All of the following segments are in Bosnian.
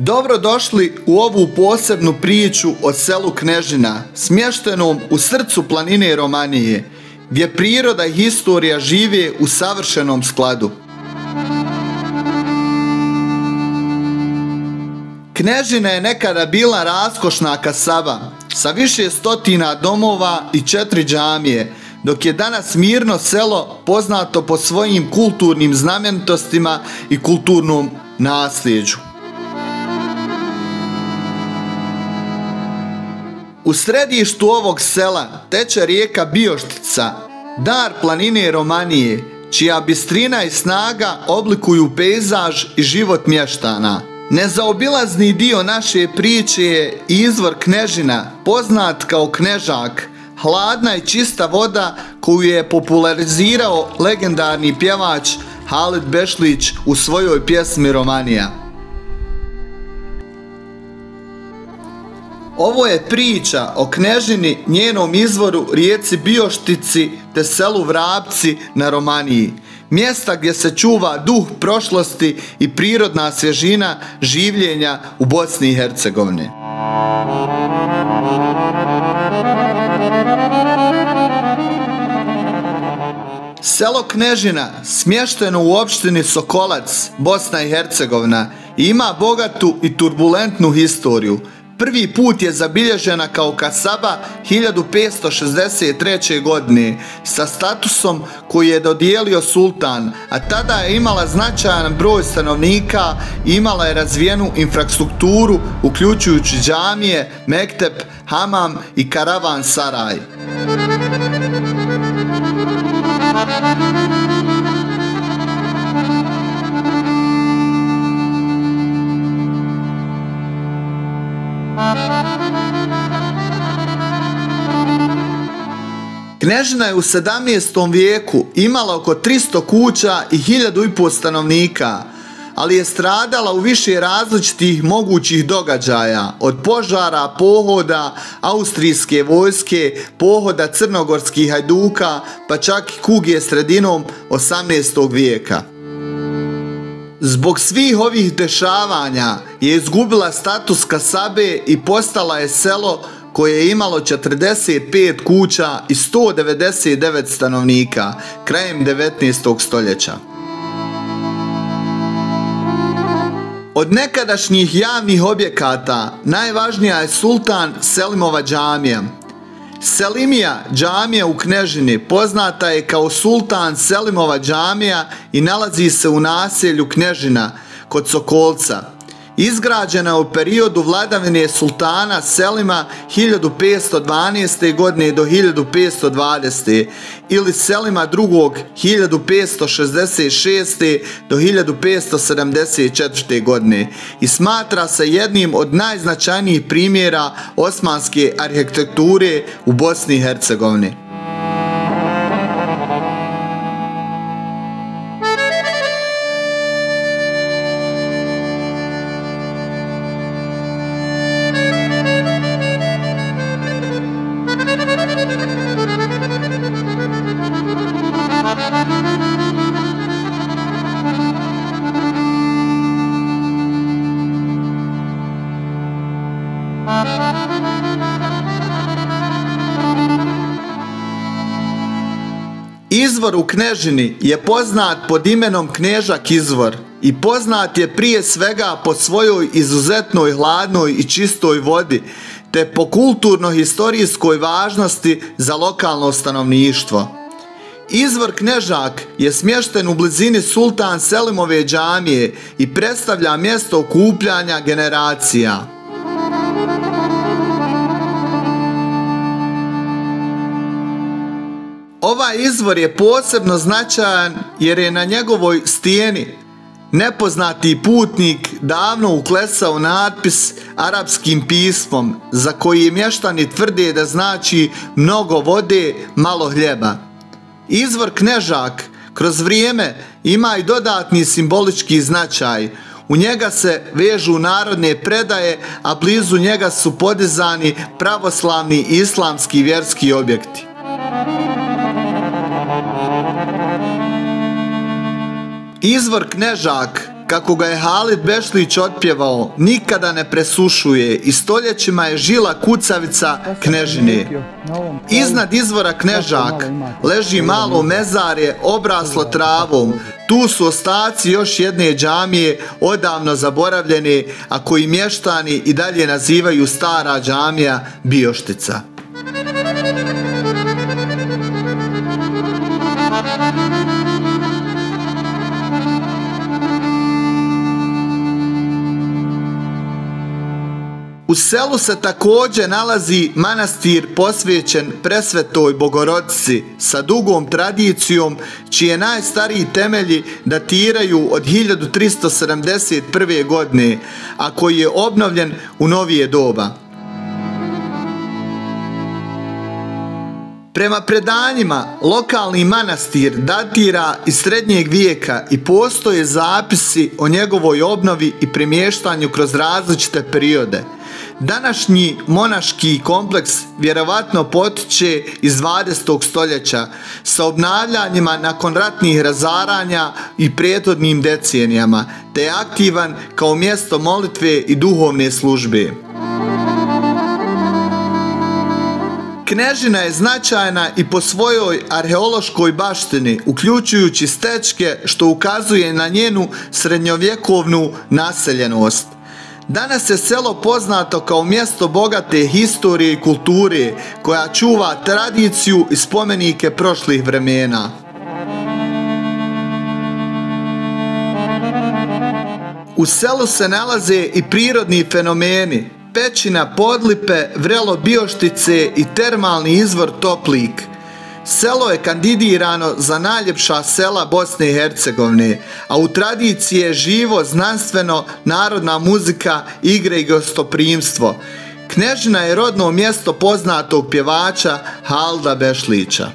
Dobro došli u ovu posebnu priču o selu Knežina, smještenom u srcu planine Romanije, gdje priroda i historija žive u savršenom skladu. Knežina je nekada bila raskošna kasaba sa više stotina domova i 4 džamije, dok je danas mirno selo poznato po svojim kulturnim znamenitostima i kulturnom nasljeđu. U središtu ovog sela teče rijeka Bioštica, dar planine Romanije, čija bistrina i snaga oblikuju pejzaž i život mještana. Nezaobilazni dio naše priče je izvor Knežina, poznat kao Knežak, hladna i čista voda koju je popularizirao legendarni pjevač Halid Bešlić u svojoj pjesmi Romanija. Ovo je priča o Knežini, njenom izvoru, rijeci Bioštici te selu Vrapci na Romaniji, mjesta gdje se čuva duh prošlosti i prirodna svježina življenja u Bosni i Hercegovini. Selo Knežina, smješteno u opštini Sokolac, Bosna i Hercegovina, ima bogatu i turbulentnu historiju. Prvi put je zabilježena kao kasaba 1563. godine sa statusom koji je dodijelio sultan, a tada je imala značajan broj stanovnika i imala je razvijenu infrastrukturu uključujući džamije, mektep, hamam i karavan saraj. Knežina je u 17. vijeku imala oko 300 kuća i 1500 stanovnika, ali je stradala u više različitih mogućih događaja, od požara, pohoda austrijske vojske, pohoda crnogorskih hajduka, pa čak i kuge sredinom 18. vijeka. Zbog svih ovih dešavanja je izgubila status kasabe i postala je selo koje je imalo 45 kuća i 199 stanovnika krajem 19. stoljeća. Od nekadašnjih javnih objekata najvažnija je Sultan Selimova džamija. Selimija džamija u Knežini poznata je kao Sultan Selimova džamija i nalazi se u naselju Knežina kod Sokolca. Izgrađena je u periodu vladavine sultana Selima 1512. godine do 1520. ili Selima II. 1566. do 1574. godine i smatra se jednim od najznačajnijih primjera osmanske arhitekture u Bosni i Hercegovini. Izvor u Knežini je poznat pod imenom Knežak izvor i poznat je prije svega po svojoj izuzetnoj hladnoj i čistoj vodi te po kulturno-historijskoj važnosti za lokalno stanovništvo. Izvor Knežak je smješten u blizini Sultan Selimove džamije i predstavlja mjesto okupljanja generacija. Ovaj izvor je posebno značajan jer je na njegovoj stijeni nepoznati putnik davno uklesao natpis arapskim pismom za koji mještani tvrde da znači mnogo vode, malo hljeba. Izvor Knežak kroz vrijeme ima i dodatni simbolički značaj. U njega se vežu narodne predaje, a blizu njega su podizani pravoslavni i islamski vjerski objekti. Izvor Knežak kako ga je Halid Bešlić otpjevao, nikada ne presušuje i stoljećima je žila kucavica Knežine. Iznad izvora Knežak leži malo mezarje obraslo travom. Tu su ostaci još jedne džamije odavno zaboravljene, a koji mještani i dalje nazivaju stara džamija Bioštica. U selu se također nalazi manastir posvećen Presvetoj Bogorodici sa dugom tradicijom, čije najstariji temelji datiraju od 1371. godine, a koji je obnovljen u novije doba. Prema predanjima, lokalni manastir datira iz srednjeg vijeka i postoje zapisi o njegovoj obnovi i premještanju kroz različite periode. Današnji monaški kompleks vjerovatno potiče iz 20. stoljeća sa obnavljanjima nakon ratnih razaranja i prethodnim decenijama, te je aktivan kao mjesto molitve i duhovne službe. Knežina je značajna i po svojoj arheološkoj baštini, uključujući stečke, što ukazuje na njenu srednjovjekovnu naseljenost. Danas je selo poznato kao mjesto bogate historije i kulture, koja čuva tradiciju i spomenike prošlih vremena. U selu se nalaze i prirodni fenomeni, pećina Podlipe, vrelo Bioštice i termalni izvor Toplik. Selo je kandidirano za najljepša sela Bosne i Hercegovine, a u tradiciji je živo, znanstveno, narodna muzika, igre i gostoprimstvo. Knežina je rodno mjesto poznatog pjevača Halida Bešlića.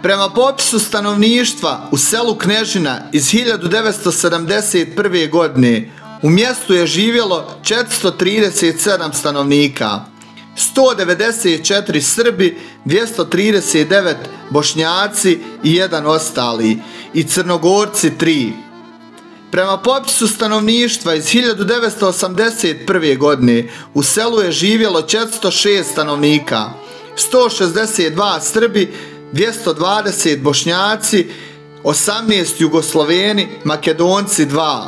Prema popisu stanovništva u selu Knežina iz 1971. godine u mjestu je živjelo 437 stanovnika, 194 Srbi, 239 Bošnjaci i 1 ostali i Crnogorci 3. Prema popisu stanovništva iz 1981. godine u selu je živjelo 406 stanovnika, 162 Srbi, 220 Bošnjaci, 18 Jugosloveni, Makedonci 2.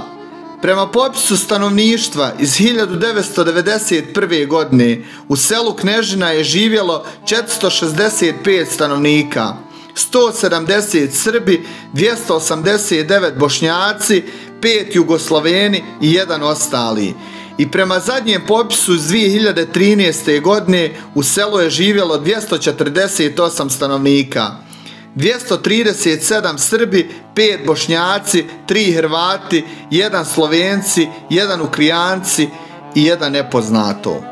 Prema popisu stanovništva iz 1991. godine u selu Knežina je živjelo 465 stanovnika, 170 Srbi, 289 Bošnjaci, 5 Jugosloveni i 1 ostali. I prema zadnjem popisu iz 2013. godine u selu je živjelo 248 stanovnika, 237 Srbi, 5 Bošnjaci, 3 Hrvati, 1 Slovenci, 1 Ukrijanci i 1 nepoznato.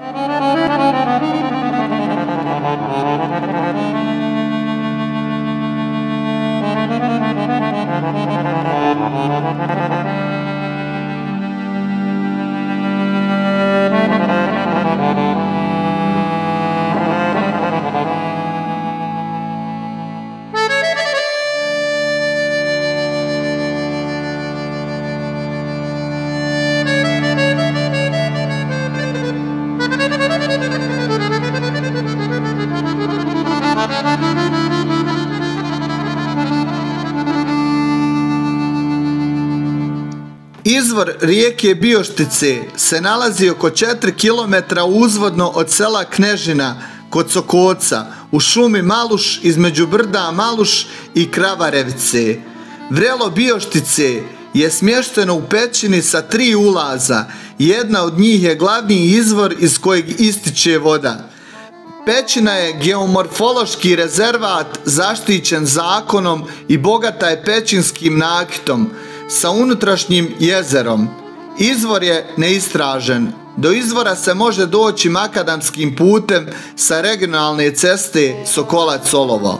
Izvor rijeke Bioštice se nalazi oko 4 km uzvodno od sela Knežina kod Sokoca u šumi Maluš između brda Maluš i Kravarevice. Vrelo Bioštice je smješteno u pećini sa 3 ulaza, jedna od njih je glavni izvor iz kojeg ističe voda. Pećina je geomorfološki rezervat zaštićen zakonom i bogata je pećinskim nakitom sa unutrašnjim jezerom. Izvor je neistražen. Do izvora se može doći makadamskim putem sa regionalne ceste Sokolac-Olovo.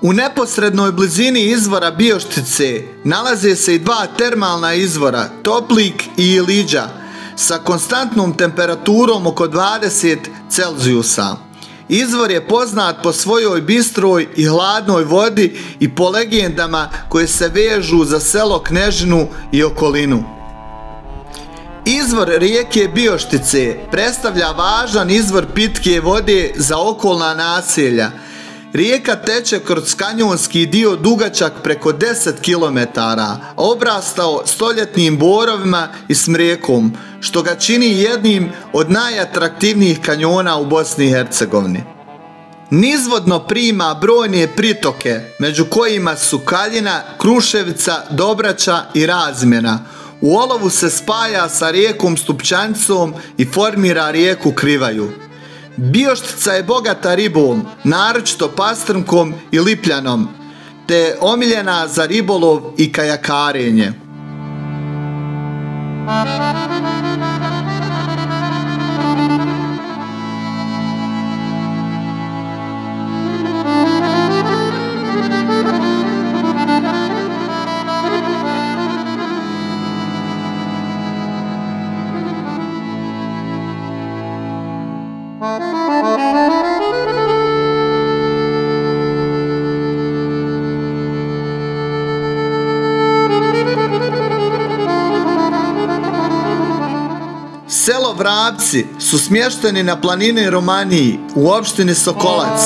U neposrednoj blizini izvora Bioštice nalaze se i 2 termalna izvora, Toplik i Iliđa, sa konstantnom temperaturom oko 20 Celzijusa. Izvor je poznat po svojoj bistroj i hladnoj vodi i po legendama koje se vežu za selo Knežinu i okolinu. Izvor rijeke Bioštice predstavlja važan izvor pitke vode za okolna naselja. Rijeka teče kroz kanjonski dio dugačak preko 10 km, obrastao stoljetnim borovima i smrekom, što ga čini jednim od najatraktivnijih kanjona u Bosni i Hercegovini. Nizvodno prima brojne pritoke, među kojima su Kaljina, Kruševica, Dobrača i Razmjena. U Olovu se spaja sa rijekom Stupčanicom i formira rijeku Krivaju. Bioštica je bogata ribom, naročito pastrmkom i lipljanom, te je omiljena za ribolov i kajakarenje. Selo Vrapci su smješteni na planini Romaniji u opštini Sokolac.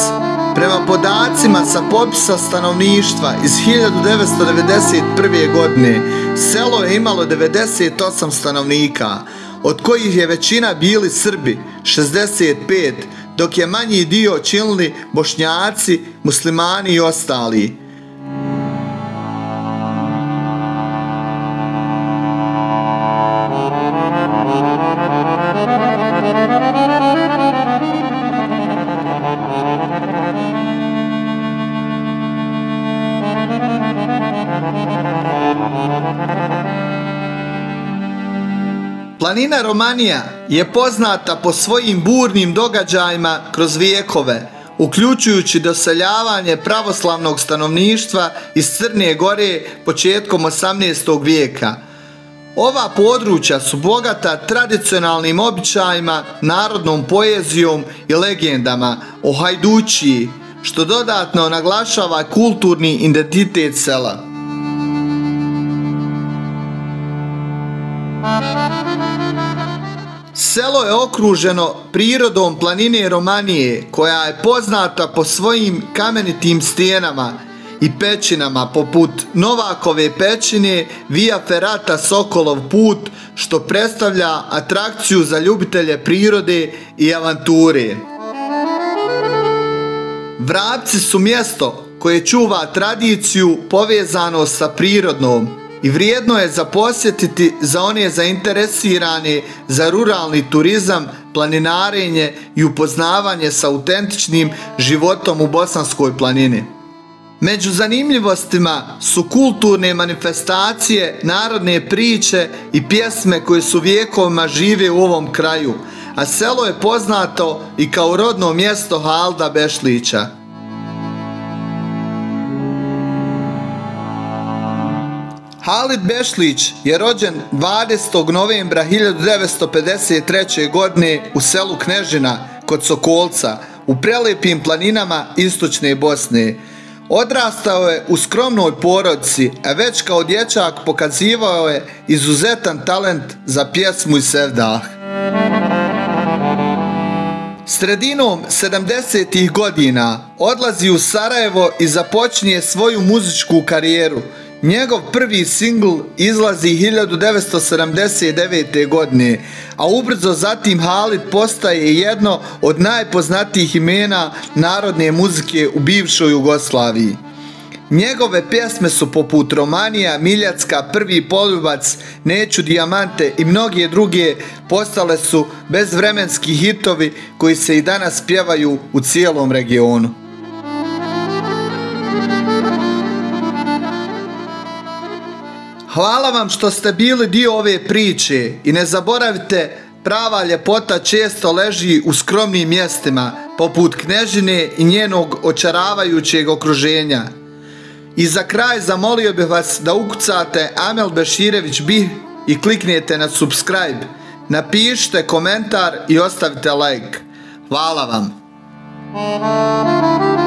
Prema podacima sa popisa stanovništva iz 1991. godine, selo je imalo 98 stanovnika, od kojih je većina bili Srbi, 65, dok je manji dio činili Bošnjaci, muslimani i ostali. Planina Romanija je poznata po svojim burnim događajima kroz vijekove, uključujući doseljavanje pravoslavnog stanovništva iz Crne Gore početkom 18. vijeka. Ova područja su bogata tradicionalnim običajima, narodnom poezijom i legendama o Hajdučiji, što dodatno naglašava kulturni identitet sela. Selo je okruženo prirodom planine Romanije, koja je poznata po svojim kamenitim stijenama i pećinama poput Novakove pećine, Via Ferrata Sokolov put, što predstavlja atrakciju za ljubitelje prirode i avanture. Vrapci su mjesto koje čuva tradiciju povezano sa prirodnom i vrijedno je za posjetiti za one zainteresirane za ruralni turizam, planinarenje i upoznavanje sa autentičnim životom u Bosanskoj planini. Među zanimljivostima su kulturne manifestacije, narodne priče i pjesme koje su vijekovima žive u ovom kraju, a selo je poznato i kao rodno mjesto Halida Bešlića. Halid Bešlić je rođen 20. novembra 1953. godine u selu Knežina kod Sokolca u prelepim planinama istočne Bosne. Odrastao je u skromnoj porodici, a već kao dječak pokazivao je izuzetan talent za pjesmu i sevdah. Sredinom 70. godina odlazi u Sarajevo i započinje svoju muzičku karijeru. Njegov prvi singl izlazi 1979. godine, a ubrzo zatim Halid postaje jedno od najpoznatijih imena narodne muzike u bivšoj Jugoslaviji. Njegove pjesme su poput Romanija, Miljacka, Prvi poljubac, Neću dijamante i mnoge druge postale su bezvremenski hitovi koji se i danas pjevaju u cijelom regionu. Hvala vam što ste bili dio ove priče i ne zaboravite, prava ljepota često leži u skromnim mjestima poput Knežine i njenog očaravajućeg okruženja. I za kraj zamolio bih vas da ukucate Amel Beširević Bih i kliknete na subscribe, napišite komentar i ostavite like. Hvala vam. Thank you.